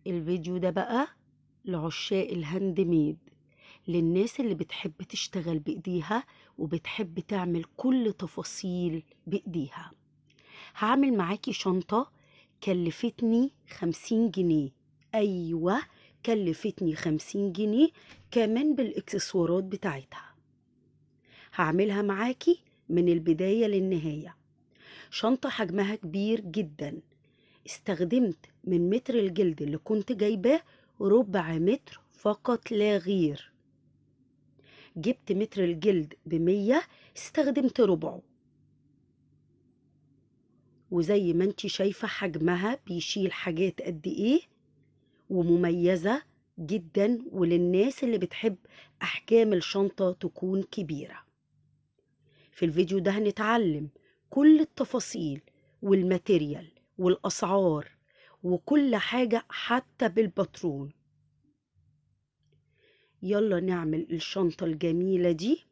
الفيديو ده بقى لعشاق الهاند ميد، للناس اللي بتحب تشتغل بإيديها وبتحب تعمل كل تفاصيل بإيديها. هعمل معاكي شنطة كلفتني 50 جنيه. أيوة، كلفتني 50 جنيه كمان بالإكسسوارات بتاعتها. هعملها معاكي من البداية للنهاية. شنطة حجمها كبير جدا. استخدمت من متر الجلد اللي كنت جايباه 1/4 متر فقط لا غير. جبت متر الجلد ب100، استخدمت ربعه. وزي ما انتي شايفة حجمها بيشيل حاجات قد ايه، ومميزة جدا وللناس اللي بتحب احجام الشنطة تكون كبيرة. في الفيديو ده هنتعلم كل التفاصيل والماتيريال والاسعار وكل حاجة حتى بالباترون. يلا نعمل الشنطة الجميلة دي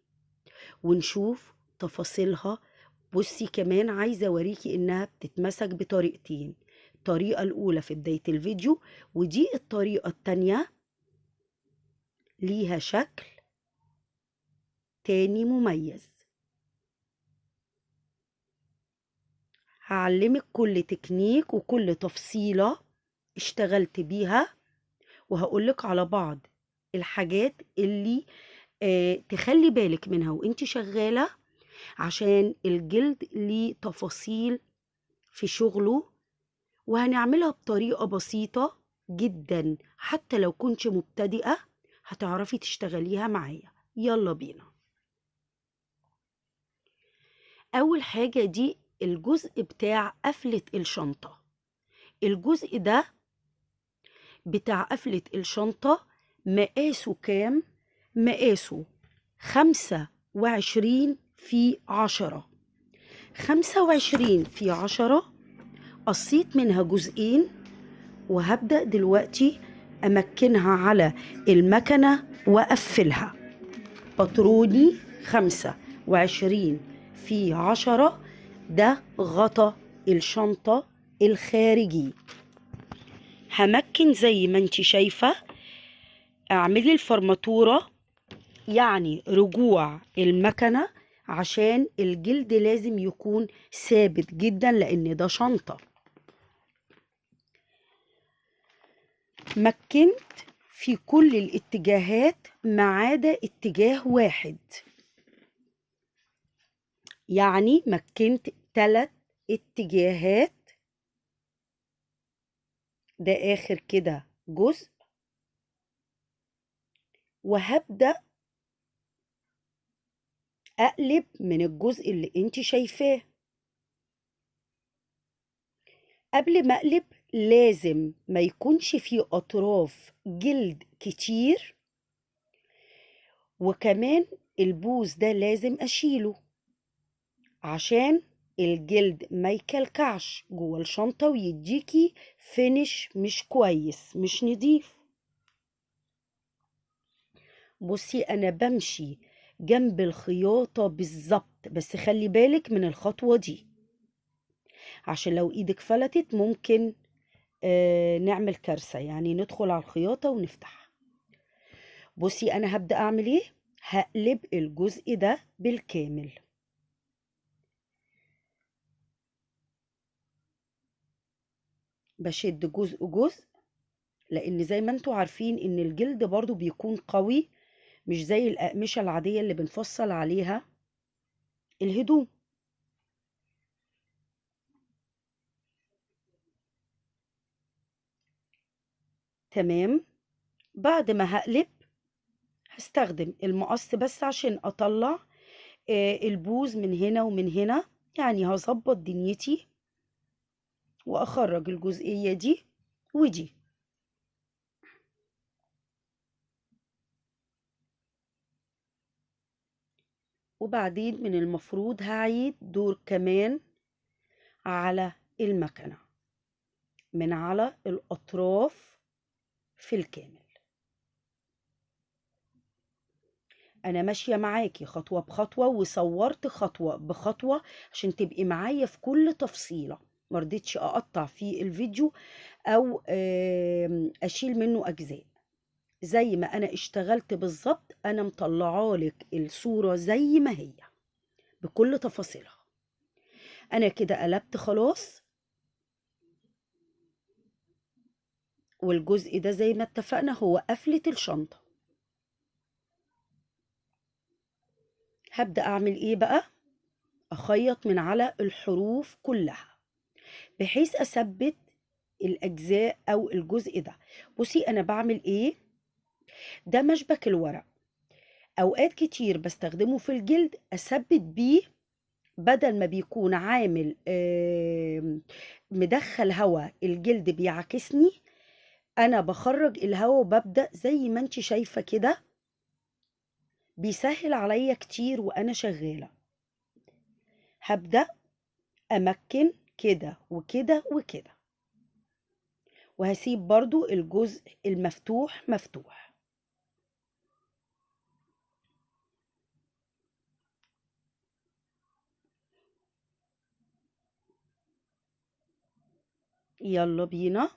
ونشوف تفاصيلها. بصي كمان عايزة اوريكي انها بتتمسك بطريقتين. الطريقة الاولى في بداية الفيديو، ودي الطريقة التانية ليها شكل تاني مميز. هعلمك كل تكنيك وكل تفصيلة اشتغلت بيها، وهقولك على بعض الحاجات اللي تخلي بالك منها وانت شغالة، عشان الجلد ليه تفاصيل في شغله. وهنعملها بطريقة بسيطة جدا، حتى لو كنت مبتدئة هتعرفي تشتغليها معايا. يلا بينا. أول حاجة دي الجزء بتاع قفلة الشنطة. الجزء ده بتاع قفلة الشنطة مقاسه كام؟ مقاسه 25 في 10. 25 في 10. قصيت منها جزئين، وهبدأ دلوقتي أمكنها على المكنة وأقفلها. باتروني 25 في 10 ده غطا الشنطة الخارجي. همكن زي ما انت شايفة. اعملي الفرماتورة، يعني رجوع المكنة، عشان الجلد لازم يكون ثابت جدا لان ده شنطة. مكنت في كل الاتجاهات ما عدا اتجاه واحد، يعني مكنت 3 اتجاهات. ده اخر كده جزء، وهبدأ اقلب من الجزء اللي انت شايفاه. قبل ما اقلب لازم ما يكونش فيه اطراف جلد كتير، وكمان البوز ده لازم اشيله عشان الجلد ما يكلكعش جوه الشنطة ويديكي فينش مش كويس مش نضيف. بصي انا بمشي جنب الخياطة بالظبط، بس خلي بالك من الخطوة دي عشان لو ايدك فلتت ممكن نعمل كارثة، يعني ندخل على الخياطة ونفتح. بصي انا هبدأ اعمل ايه. هقلب الجزء ده بالكامل. بشد جزء جزء، لان زي ما انتوا عارفين ان الجلد برضو بيكون قوي، مش زي الأقمشة العادية اللي بنفصل عليها الهدوم. تمام. بعد ما هقلب هستخدم المقص بس عشان اطلع البوز من هنا ومن هنا، يعني هظبط دنيتي واخرج الجزئية دي ودي. وبعدين من المفروض هعيد دور كمان على المكنة من على الأطراف في الكامل. أنا ماشية معاكي خطوة بخطوة، وصورت خطوة بخطوة عشان تبقي معايا في كل تفصيلة. مرضتش اقطع في الفيديو او اشيل منه اجزاء. زي ما انا اشتغلت بالظبط انا مطلعالك الصورة زي ما هي بكل تفاصيلها. انا كده قلبت خلاص، والجزء ده زي ما اتفقنا هو قفلة الشنطة. هبدأ اعمل ايه بقى؟ اخيط من على الحروف كلها بحيث اثبت الاجزاء او الجزء ده. بصي انا بعمل ايه، ده مشبك الورق، اوقات كتير بستخدمه في الجلد اثبت بيه، بدل ما بيكون عامل مدخل هوا الجلد بيعكسني، انا بخرج الهوا وببدأ زي ما انت شايفة كده، بيسهل عليا كتير وانا شغالة. هبدأ امكن كده وكده وكده، وهسيب برضو الجزء المفتوح مفتوح. يلا بينا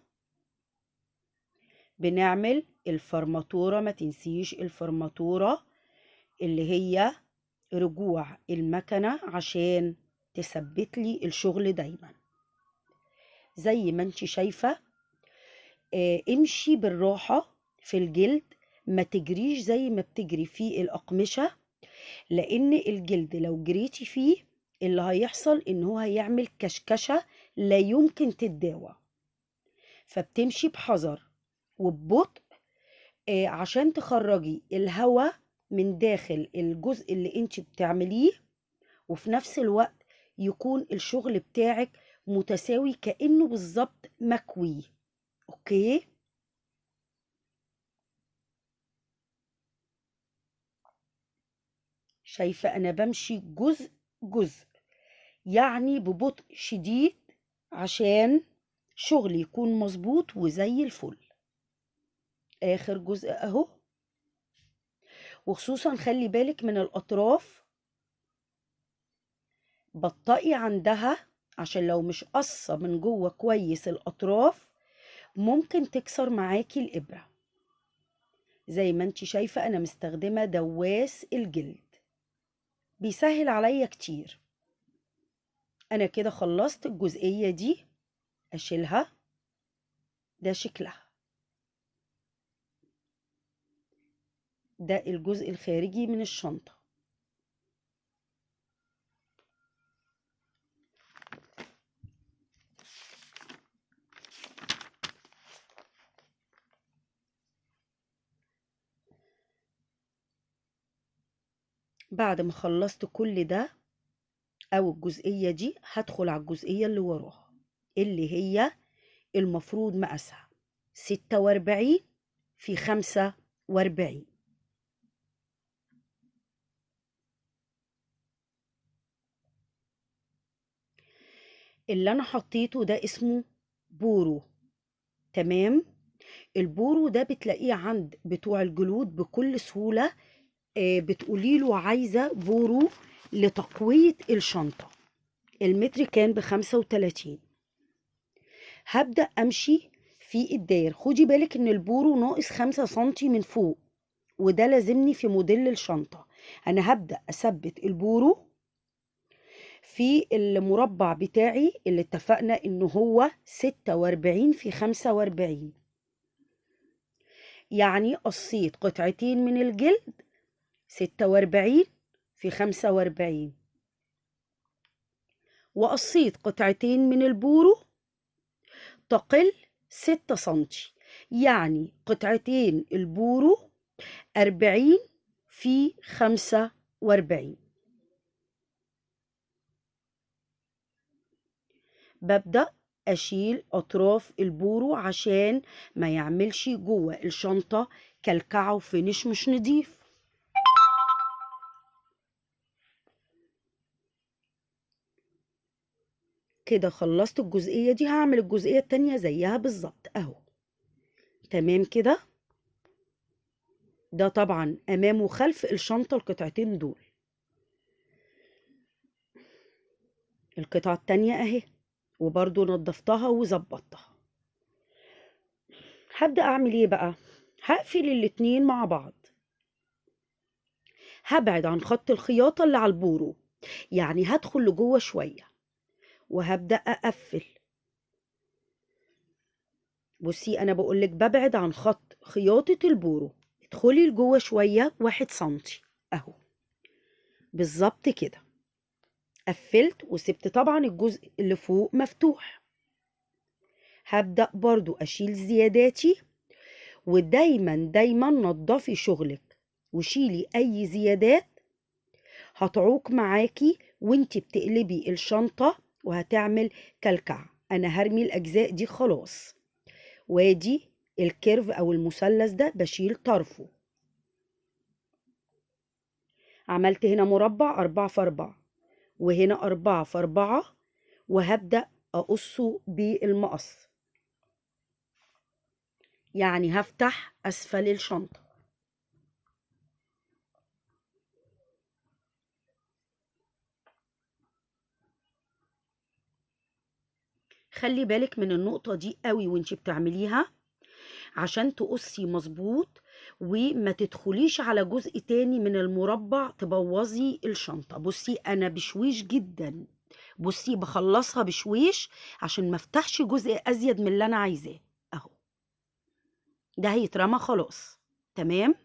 بنعمل الفرماتورة. ما تنسيش الفرماتورة اللي هي رجوع المكنة عشان تثبت لي الشغل دايما. زي ما انت شايفة امشي بالراحة في الجلد، ما تجريش زي ما بتجري في الأقمشة، لأن الجلد لو جريتي فيه اللي هيحصل إن هو هيعمل كشكشة لا يمكن تتداوى. فبتمشي بحذر وببطء عشان تخرجي الهواء من داخل الجزء اللي انت بتعمليه، وفي نفس الوقت يكون الشغل بتاعك متساوي كأنه بالظبط مكوي. اوكي، شايفة انا بمشي جزء جزء، يعني ببطء شديد عشان شغلي يكون مظبوط وزي الفل. اخر جزء اهو، وخصوصا خلي بالك من الاطراف، بطئي عندها عشان لو مش قصة من جوه كويس الاطراف ممكن تكسر معاكي الابرة. زي ما انت شايفة انا مستخدمة دواس الجلد، بيسهل عليا كتير. انا كده خلصت الجزئية دي، اشيلها. ده شكلها، ده الجزء الخارجي من الشنطة. بعد ما خلصت كل ده او الجزئية دي هدخل على الجزئية اللي وراها، اللي هي المفروض مقاسها 46 في 45. اللي انا حطيته ده اسمه بورو. تمام، البورو ده بتلاقيه عند بتوع الجلود بكل سهولة. بتقولي له عايزة بورو لتقوية الشنطة. المتر كان ب35. هبدأ أمشي في الداير. خدي بالك إن البورو ناقص 5 سنتي من فوق، وده لازمني في موديل الشنطة. أنا هبدأ أثبت البورو في المربع بتاعي اللي اتفقنا إنه هو 46 في 45. يعني قصيت قطعتين من الجلد 46 في 45، وقصيت قطعتين من البورو تقل 6 سنتي. يعني قطعتين البورو 40 في 45. ببدأ أشيل أطراف البورو عشان ما يعملش جوه الشنطة كلكعة وفينش مش نضيف. كده خلصت الجزئية دي، هعمل الجزئية التانية زيها بالظبط اهو. تمام كده، ده طبعا امام وخلف الشنطة القطعتين دول. القطعة التانية اهي. وبرضو نضفتها وظبطتها. هبدأ أعمل إيه بقى؟ هقفل الاتنين مع بعض، هبعد عن خط الخياطة اللي على البورو، يعني هدخل لجوه شوية وهبدأ أقفل. بصي أنا بقولك ببعد عن خط خياطة البورو، ادخلي لجوه شوية 1 سنتي أهو بالظبط كده. قفلت وسبت طبعا الجزء اللي فوق مفتوح. هبدأ برضو أشيل زياداتي، ودايما دايما نضفي شغلك وشيلي أي زيادات هتعوق معاكي وانتي بتقلبي الشنطة وهتعمل كلكع. أنا هرمي الأجزاء دي خلاص، وادي الكيرف أو المثلث ده بشيل طرفه. عملت هنا مربع 4 في 4 وهنا 4 في 4، وهبدأ أقصه بالمقص، يعني هفتح أسفل الشنطة. خلي بالك من النقطة دي قوي وانتي بتعمليها عشان تقصي مظبوط وما تدخليش على جزء تاني من المربع تبوظي الشنطة. بصي أنا بشويش جدا، بصي بخلصها بشويش عشان ما افتحش جزء أزيد من اللي أنا عايزاه. أهو ده هيترمى خلاص. تمام.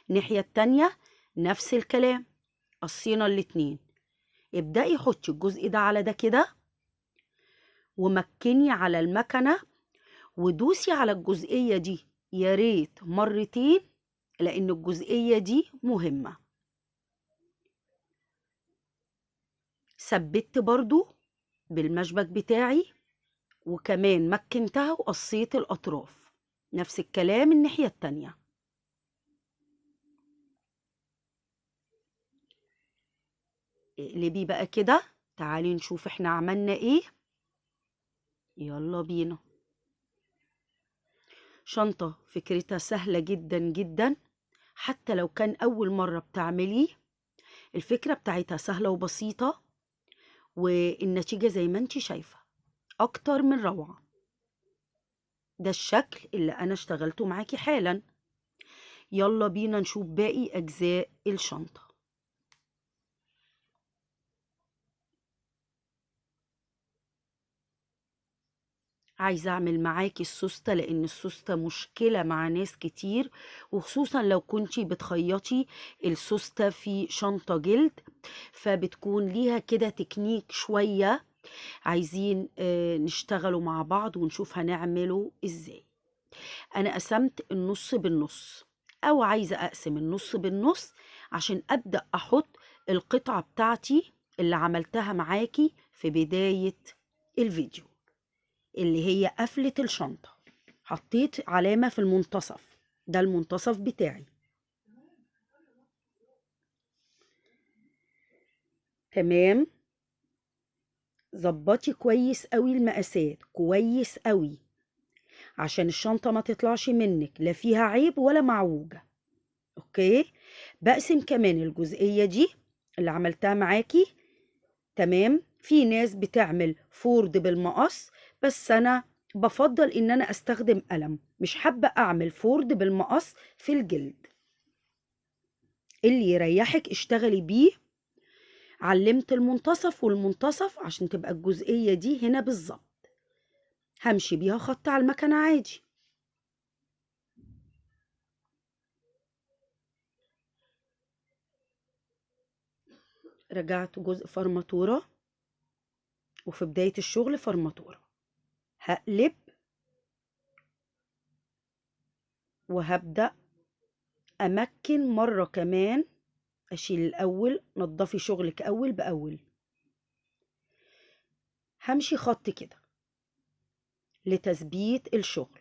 الناحية التانية نفس الكلام، قصينا الاتنين. ابدأي حطي الجزء ده على ده كده ومكني على المكنة ودوسي على الجزئية دي يا ريت مرتين، لأن الجزئية دي مهمة. ثبت برضو بالمشبك بتاعي وكمان مكنتها وقصيت الأطراف. نفس الكلام الناحية التانية. اقلبي بقى كده، تعالي نشوف احنا عملنا ايه. يلا بينا. شنطة فكرتها سهلة جدا جدا، حتى لو كان أول مرة بتعمليه الفكرة بتاعتها سهلة وبسيطة، والنتيجة زي ما انت شايفة أكتر من روعة. ده الشكل اللي أنا اشتغلته معاكي حالا. يلا بينا نشوف باقي أجزاء الشنطة. عايزة أعمل معاكي السوستة، لأن السوستة مشكلة مع ناس كتير، وخصوصا لو كنتي بتخيطي السوستة في شنطة جلد فبتكون ليها كده تكنيك شوية. عايزين نشتغلوا مع بعض ونشوف هنعمله ازاي. أنا قسمت النص بالنص، أو عايزة أقسم النص بالنص عشان أبدأ أحط القطعة بتاعتي اللي عملتها معاكي في بداية الفيديو، اللي هي قفلة الشنطة. حطيت علامة في المنتصف، ده المنتصف بتاعي. تمام. ظبطي كويس قوي المقاسات، كويس قوي، عشان الشنطة ما تطلعش منك لا فيها عيب ولا معوجة. اوكي. بقسم كمان الجزئية دي اللي عملتها معاكي. تمام. في ناس بتعمل فورد بالمقص، بس انا بفضل ان انا استخدم قلم، مش حابة اعمل فورد بالمقص في الجلد. اللي يريحك اشتغلي بيه. علمت المنتصف والمنتصف عشان تبقى الجزئية دي هنا بالظبط. همشي بيها خط على المكنة عادي. رجعت جزء فرماتورة، وفي بداية الشغل فرماتورة. هقلب وهبدأ أمكن مرة كمان. أشيل الأول، نضفي شغلك أول بأول. همشي خط كده لتثبيت الشغل.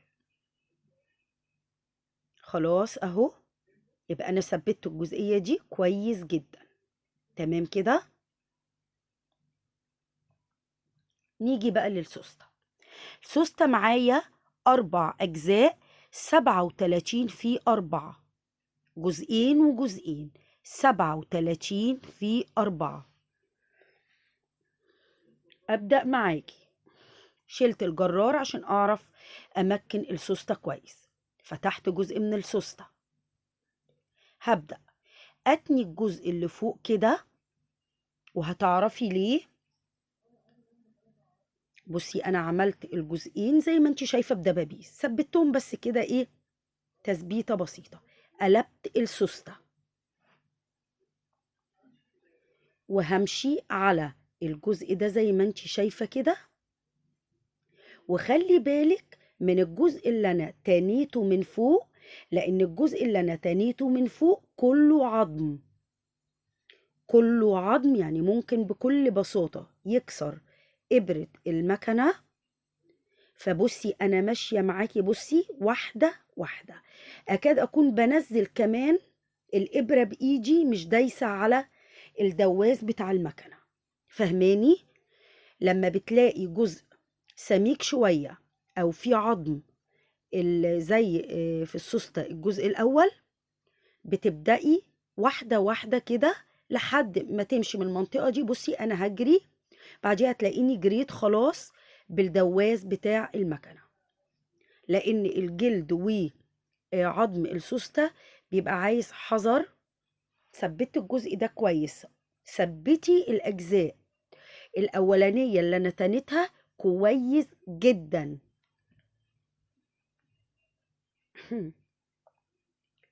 خلاص أهو، يبقى أنا ثبتت الجزئية دي كويس جدا. تمام كده. نيجي بقى للسوستة. السوستة معايا 4 أجزاء، 37 في 4، جزئين وجزئين، 37 في 4. أبدأ معاكي شلت الجرار عشان اعرف امكن السوستة كويس. فتحت جزء من السوستة، هبدأ اتني الجزء اللي فوق كده، وهتعرفي ليه. بصي انا عملت الجزئين زي ما انت شايفة بدبابيس، ثبتهم بس كده ايه، تثبيتة بسيطة. قلبت السوستة وهمشي على الجزء ده زي ما انت شايفة كده. وخلي بالك من الجزء اللي انا تانيته من فوق، لان الجزء اللي انا تانيته من فوق كله عظم، كله عظم، يعني ممكن بكل بساطة يكسر إبرة المكنة. فبصي أنا ماشية معاكي، بصي واحدة واحدة، أكاد أكون بنزل كمان الإبرة بإيدي، مش دايسة على الدواس بتاع المكنة. فهماني؟ لما بتلاقي جزء سميك شوية أو في عظم زي في السوستة الجزء الأول، بتبدأي واحدة واحدة كده لحد ما تمشي من المنطقة دي. بصي أنا هجري، بعديها هتلاقيني جريت خلاص بالدواس بتاع المكنة، لأن الجلد وعظم السوستة بيبقى عايز حذر. ثبت الجزء ده كويس، ثبتي الأجزاء الأولانية اللي أنا تنتها كويس جدا.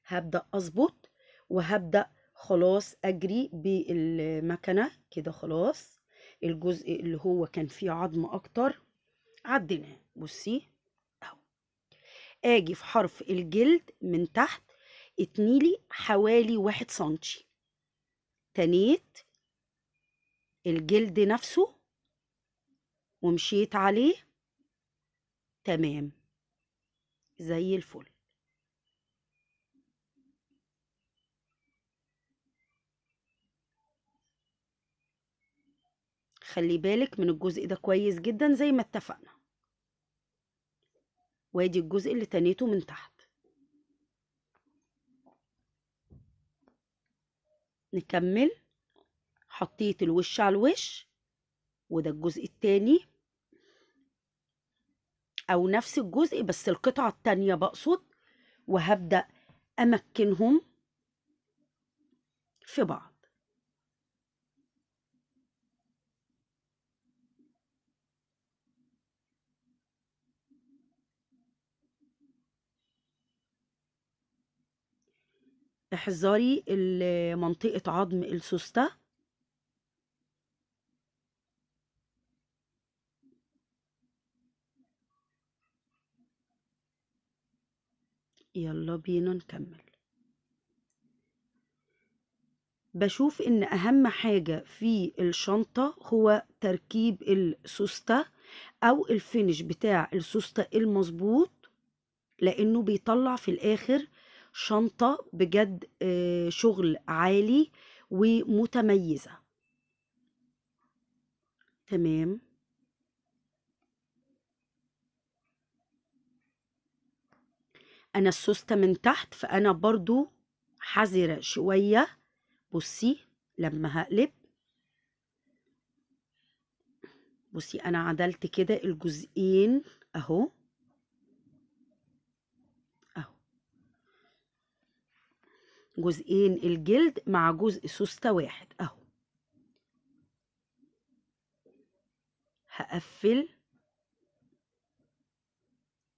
هبدأ أظبط وهبدأ خلاص أجري بالمكنة كده. خلاص الجزء اللي هو كان فيه عظم أكتر عديناه. بصي أهو، أجي في حرف الجلد من تحت، اتنيلي حوالي 1 سنتي، تنيت الجلد نفسه ومشيت عليه تمام زي الفل. خلي بالك من الجزء ده كويس جدا زي ما اتفقنا. وادي الجزء اللي تنيته من تحت. نكمل. حطيت الوش على الوش، وده الجزء التاني، او نفس الجزء بس القطعة التانية بقصد، وهبدأ امكنهم في بعض. احذري منطقة عظم السوستة. يلا بينا نكمل. بشوف ان اهم حاجة في الشنطة هو تركيب السوستة او الفينش بتاع السوستة المظبوط، لانه بيطلع في الاخر شنطة بجد شغل عالي ومتميزة. تمام. انا السوستة من تحت، فانا برضو حذرة شوية. بصي لما هقلب، بصي انا عدلت كده الجزئين اهو، اهو جزئين الجلد مع جزء سوستة واحد اهو. هقفل،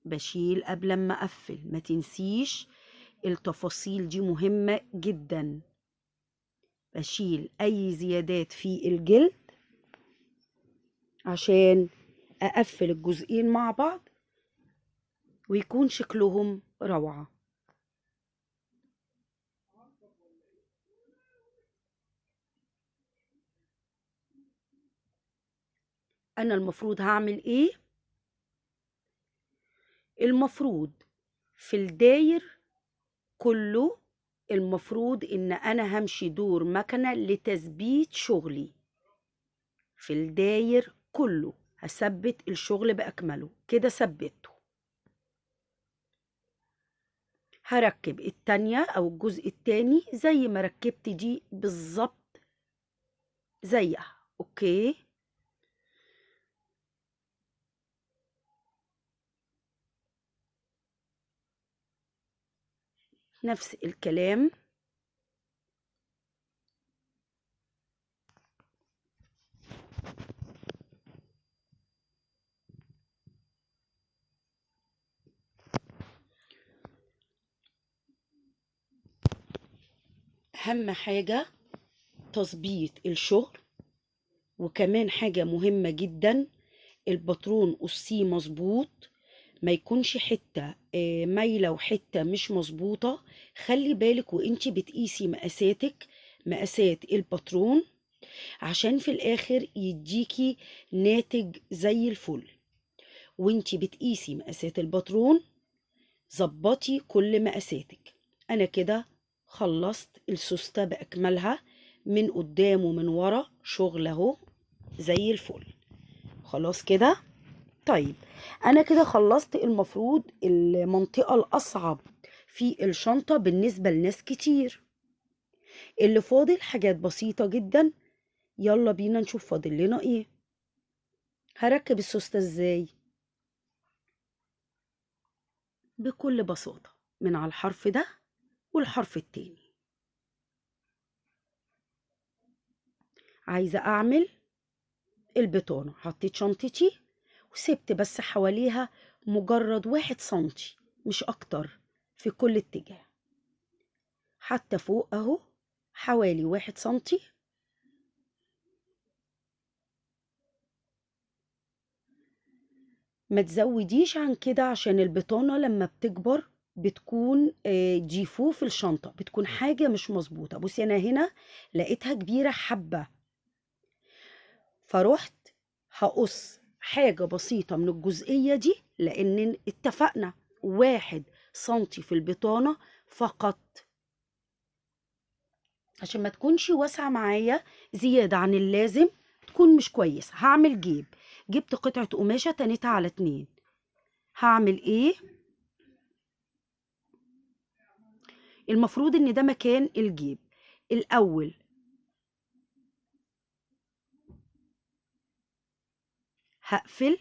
بشيل قبل ما اقفل، ما تنسيش التفاصيل دي مهمة جدا. بشيل اي زيادات في الجلد عشان اقفل الجزئين مع بعض ويكون شكلهم روعة. انا المفروض هعمل ايه؟ المفروض في الداير كله، المفروض ان انا همشي دور مكنة لتثبيت شغلي. في الداير كله هثبت الشغل باكمله كده. ثبته، هركب التانية او الجزء التاني زي ما ركبت دي بالظبط زيها. اوكي. نفس الكلام. أهم حاجة تظبيط الشغل، وكمان حاجة مهمة جدا، الباترون قصيه مظبوط، ما يكونش حتة مايلة وحتة مش مظبوطة. خلي بالك وانتي بتقيسي مقاساتك، مقاسات الباترون، عشان في الآخر يديكي ناتج زي الفل. وانتي بتقيسي مقاسات الباترون ظبطي كل مقاساتك. انا كده خلصت السوستة بأكملها، من قدام ومن ورا شغل اهو زي الفل. خلاص كده. طيب انا كده خلصت المفروض المنطقة الاصعب في الشنطة بالنسبة لناس كتير. اللي فاضل حاجات بسيطة جدا. يلا بينا نشوف فاضل لنا ايه. هركب السوستة ازاي؟ بكل بساطة من على الحرف ده والحرف التاني. عايزة اعمل البطانة، حطيت شنطتي وسبت بس حواليها مجرد 1 سنتي مش اكتر في كل اتجاه، حتى فوق اهو حوالي 1 سنتي. ما تزوديش عن كده عشان البطانة لما بتكبر بتكون جيفو في الشنطة، بتكون حاجة مش مظبوطة. بصي أنا هنا لقيتها كبيرة حبة، فرحت هقص حاجة بسيطة من الجزئية دي، لأن اتفقنا 1 سنتي في البطانة فقط، عشان ما تكونش واسعة معايا زيادة عن اللازم، تكون مش كويسة. هعمل جيب، جبت قطعة قماشة تنيتها على 2. هعمل ايه؟ المفروض ان ده مكان الجيب. الاول هقفل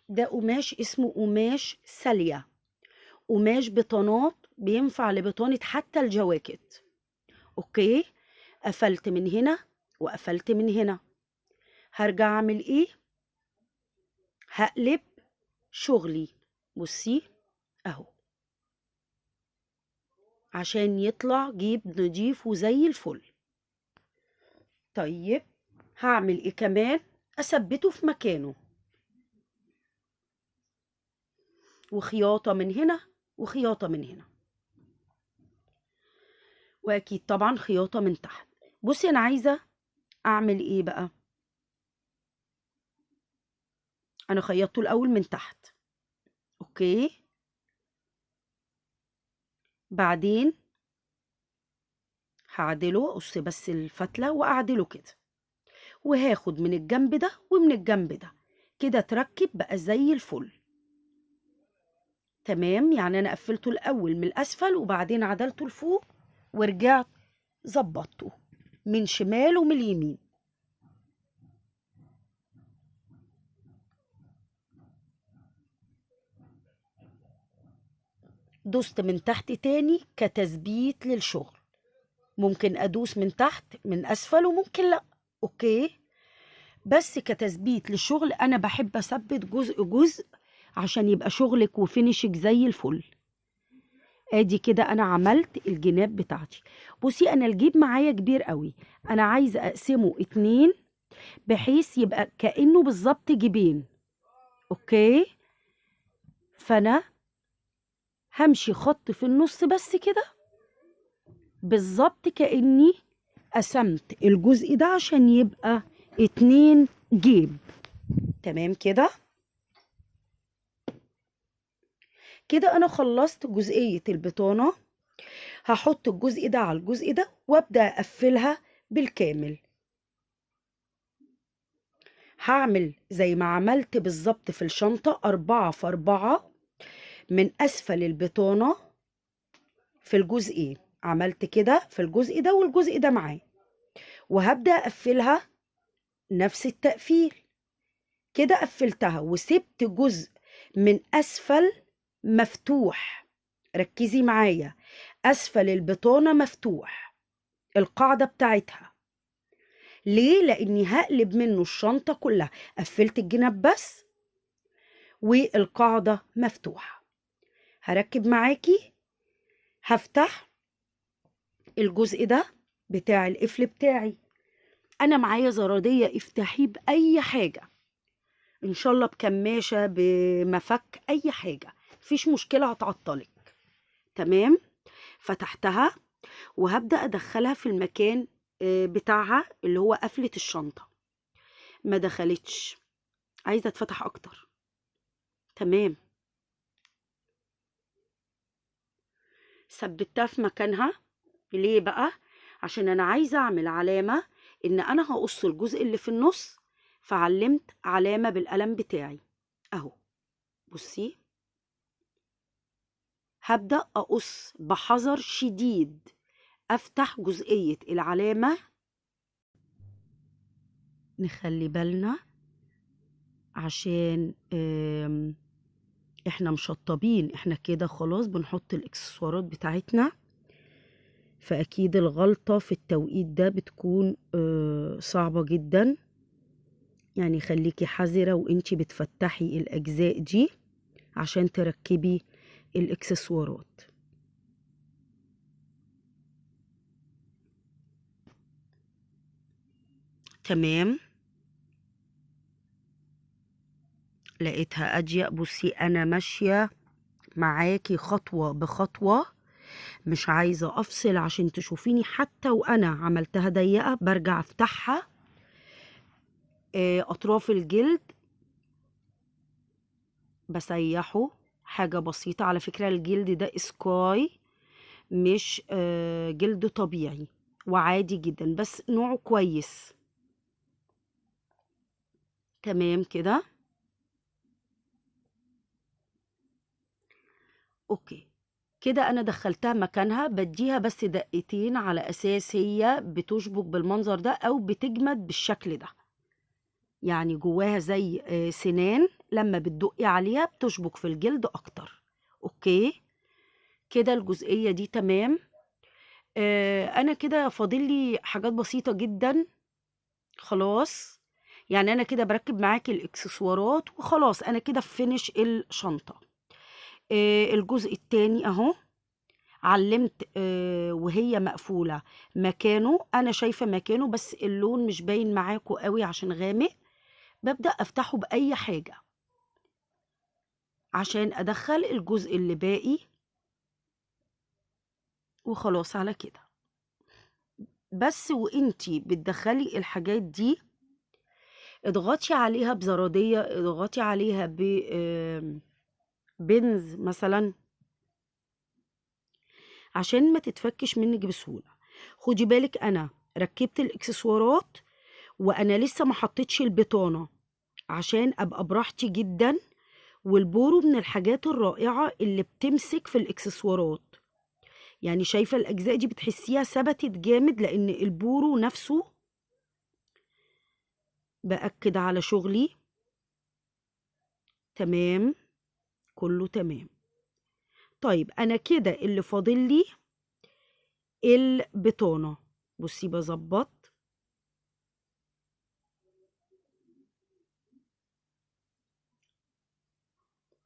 ده قماش اسمه قماش سالية، قماش بطانات، بينفع لبطانة حتى الجواكت. اوكي، قفلت من هنا وقفلت من هنا. هرجع اعمل ايه؟ هقلب شغلي، بصي اهو، عشان يطلع جيب نضيف وزي الفل. طيب هعمل ايه كمان؟ اثبته في مكانه، وخياطة من هنا وخياطة من هنا، واكيد طبعا خياطة من تحت. بصي انا عايزة اعمل ايه بقى؟ انا خيطته الاول من تحت، اوكي، بعدين هعدله، اقص بس الفتلة واعدله كده، وهاخد من الجنب ده ومن الجنب ده كده، تركب بقى زي الفل. تمام، يعني انا قفلته الاول من الاسفل وبعدين عدلته لفوق ورجعت ظبطته من شمال ومن اليمين. دوست من تحت تاني كتثبيت للشغل، ممكن ادوس من تحت من اسفل وممكن لا، اوكي، بس كتثبيت للشغل انا بحب اثبت جزء جزء عشان يبقى شغلك وفينشك زي الفل. ادي كده انا عملت الجناب بتاعتي. بصي انا الجيب معايا كبير قوي، انا عايزه اقسمه 2 بحيث يبقى كأنه بالظبط جيبين، اوكي. فانا همشي خط في النص بس كده بالظبط، كأني قسمت الجزء ده عشان يبقى 2 جيب. تمام كده. كده انا خلصت جزئية البطانة. هحط الجزء ده على الجزء ده وابدأ اقفلها بالكامل. هعمل زي ما عملت بالظبط في الشنطة 4 في 4 من اسفل البطانة في الجزئين. عملت كده في الجزء ده والجزء ده معاه، وهبدأ اقفلها نفس التقفيل. كده قفلتها وسبت جزء من أسفل مفتوح. ركزي معايا، أسفل البطانة مفتوح، القاعدة بتاعتها. ليه؟ لأني هقلب منه الشنطة كلها. قفلت الجناب بس والقاعدة مفتوحة. هركب معاكي، هفتح الجزء ده بتاع القفل بتاعي. أنا معايا زرادية، افتحيه بأي حاجة، إن شاء الله بكماشة، بمفك، أي حاجة، مفيش مشكلة هتعطلك. تمام. فتحتها وهبدأ أدخلها في المكان بتاعها اللي هو قفلة الشنطة. ما دخلتش، عايزة اتفتح أكتر. تمام. ثبتها في مكانها. ليه بقى؟ عشان أنا عايزة أعمل علامة إن أنا هقص الجزء اللي في النص، فعلمت علامة بالقلم بتاعي أهو. بصي، هبدأ أقص بحذر شديد، أفتح جزئية العلامة. نخلي بالنا عشان احنا مشطبين، احنا كده خلاص بنحط الاكسسوارات بتاعتنا، فأكيد الغلطة في التوقيت ده بتكون صعبة جدا. يعني خليكي حذرة وانتي بتفتحي الأجزاء دي عشان تركبي الاكسسوارات. تمام. لقيتها أضيق. بصي أنا ماشية معاكي خطوة بخطوة، مش عايزة أفصل عشان تشوفيني. حتى وأنا عملتها ضيقة برجع أفتحها. أطراف الجلد بسيحه حاجة بسيطة. على فكرة الجلد ده سكاي، مش جلد طبيعي وعادي جدا، بس نوعه كويس. تمام كده. اوكي، كده انا دخلتها مكانها. بديها بس دقتين على اساس هي بتشبك بالمنظر ده او بتجمد بالشكل ده. يعني جواها زي سنان، لما بتدقي عليها بتشبك في الجلد اكتر. اوكي، كده الجزئية دي تمام. انا كده فاضل لي حاجات بسيطة جدا. خلاص، يعني انا كده بركب معاكي الاكسسوارات وخلاص. انا كده فينش الشنطة. الجزء التاني اهو، علمت وهي مقفولة مكانه. انا شايفة مكانه بس اللون مش باين معاكو قوي عشان غامق. ببدأ افتحه بأي حاجة عشان ادخل الجزء اللي باقي، وخلاص على كده. بس وانتي بتدخلي الحاجات دي اضغطي عليها بزرادية، اضغطي عليها بنز مثلا عشان ما تتفكش منك بسهولة. خدي بالك انا ركبت الاكسسوارات وانا لسه ما حطيتش البطانة عشان ابقى براحتي جدا. والبورو من الحاجات الرائعة اللي بتمسك في الاكسسوارات. يعني شايفة الاجزاء دي بتحسيها ثبتت جامد لان البورو نفسه. بأكد على شغلي. تمام، كله تمام. طيب انا كده اللي فاضل لي البطانة. بصي بظبط.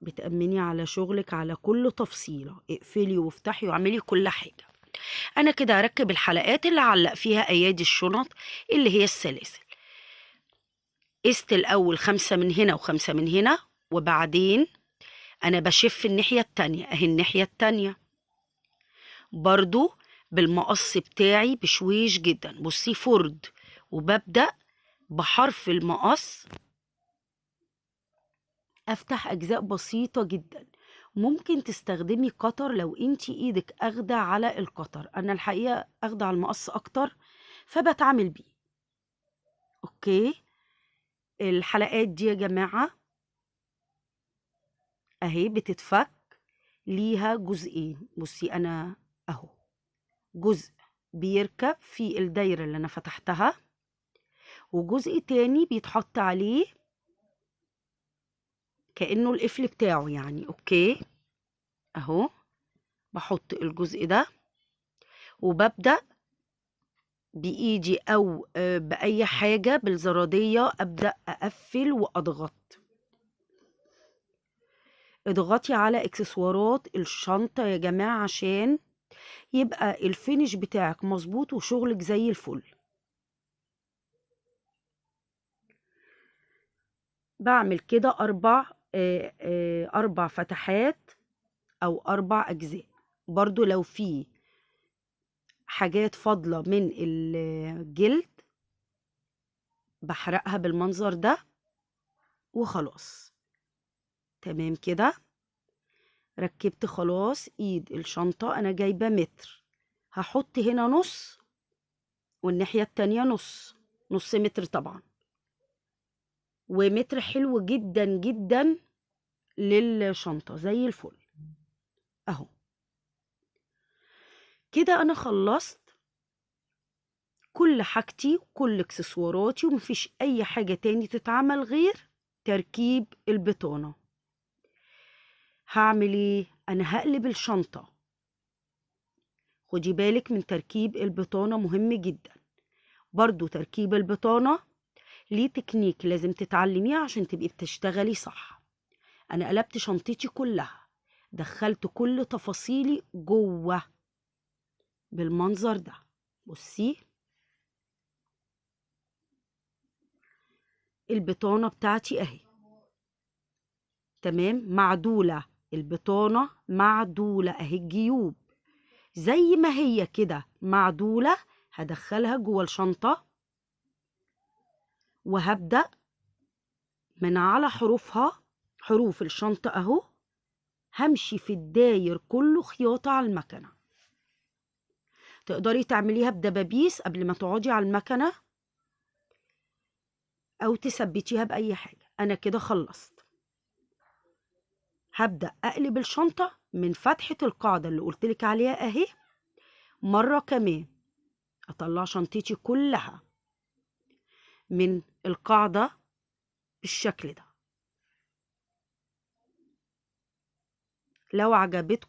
بتأمني على شغلك على كل تفصيلة، اقفلي وافتحي واعملي كل حاجة. انا كده هركب الحلقات اللي علق فيها ايادي الشنط اللي هي السلاسل. قست الاول 5 من هنا و5 من هنا، وبعدين انا بشف الناحية التانية اهي. الناحية التانية برضو بالمقص بتاعي بشويش جدا. بصي فرد، وببدأ بحرف المقص افتح اجزاء بسيطة جدا. ممكن تستخدمي قطر لو انتي ايدك اخدة على القطر. انا الحقيقة اخدة على المقص اكتر فبتعامل بيه. اوكي، الحلقات دي يا جماعة اهي بتتفك ليها جزئين. بصي انا اهو جزء بيركب في الدايرة اللي انا فتحتها، وجزء تاني بيتحط عليه كأنه القفل بتاعه يعني. اوكي اهو، بحط الجزء ده وببدأ بإيدي أو بأي حاجة بالزرادية أبدأ أقفل وأضغط. اضغطي على اكسسوارات الشنطة يا جماعة عشان يبقى الفينش بتاعك مظبوط وشغلك زي الفل. بعمل كده أربع فتحات أو 4 أجزاء. برضو لو في حاجات فاضلة من الجلد بحرقها بالمنظر ده وخلاص. تمام كده، ركبت خلاص ايد الشنطة. انا جايبة متر، هحط هنا نص والناحية التانية نص متر طبعا، ومتر حلو جدا جدا للشنطة زي الفل اهو. كده انا خلصت كل حاجتي وكل اكسسواراتي ومفيش اي حاجة تاني تتعمل غير تركيب البطانة. هعمل ايه؟ انا هقلب الشنطة. خدي بالك من تركيب البطانة، مهم جدا. برضو تركيب البطانة ليه تكنيك لازم تتعلميه عشان تبقي بتشتغلي صح. انا قلبت شنطتي كلها، دخلت كل تفاصيلي جوه بالمنظر ده. بصي البطانة بتاعتي اهي تمام، معدولة. البطانة معدولة اهي، الجيوب زي ما هي كده معدولة. هدخلها جوه الشنطة وهبدأ من على حروفها، حروف الشنطة اهو، همشي في الداير كله خياطة على المكنة. تقدري تعمليها بدبابيس قبل ما تقعدي على المكنة او تثبتيها بأي حاجة. انا كده خلصت. هبدأ اقلب الشنطة من فتحة القاعدة اللي قلتلك عليها اهي مرة كمان. اطلع شنطتي كلها من القاعدة بالشكل ده. لو عجبتكم